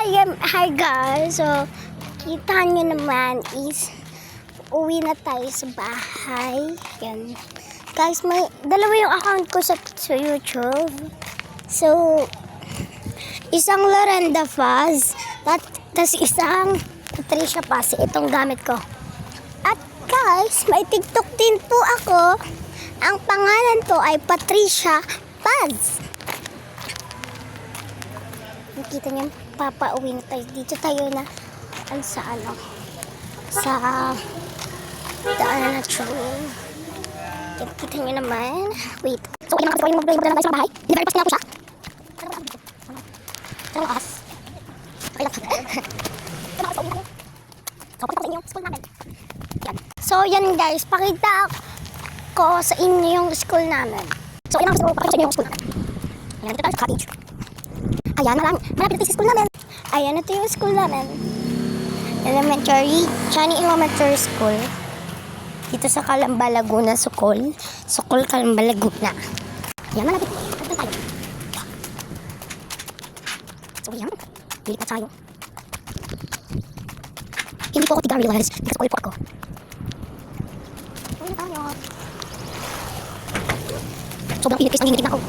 Hi guys. So, kita nyo naman is uwi na tayo sa bahay. Yan. Guys, may dalawa yung account ko sa YouTube. So, isang Lorenda Faz, tapos isang Patricia Paz. Itong gamit ko. At guys, may TikTok din po ako. Ang pangalan ko ay Patricia Paz. Nakita niyo, papauwi na tayo. Dito tayo na sa daanan na train. Kita niyo naman. Wait. So, yun ang mga na tayo sa bahay. Delivery pass na ako siya. Ano oras? Okay lang. So, punta ko sa inyo school namin. Yan. So, yan guys. Pakita ko sa inyo yung school namin. So, yan ang gusto ko. Pakita sa inyo yung school namin. Ayan, dito tayo sa cottage. Ayan, malapit ito yung school namin. Ayan, ito yung school namin. Elementary, Chani Elementary School. Dito sa Calamba, Laguna, Sukol. Sukol, Calamba, Laguna. Ayan, malapit. Ito tayo. So, ayan. Dili pa tayo. Hindi po ako tiga-realize because all po ako. Uwi na tayo. Sobrang init, nanginginig na ako.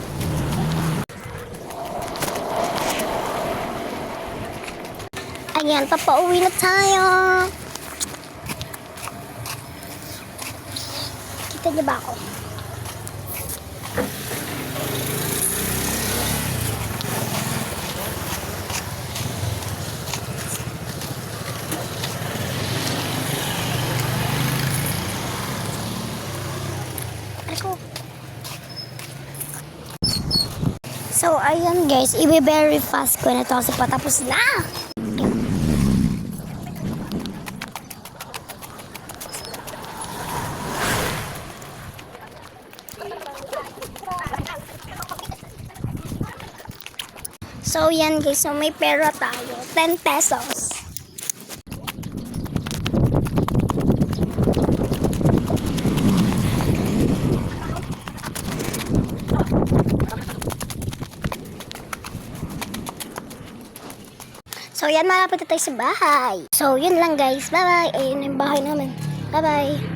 Ayan, papauwi na tayo. Kita niyo ba ako? So, ayan guys, i-very fast ko na ito kasi patapos na. So, yan guys. So, may pera tayo. 10 pesos. So, yan. Malapit na tayo sa bahay. So, yun lang guys. Bye-bye. Ayun yung bahay namin. Bye-bye.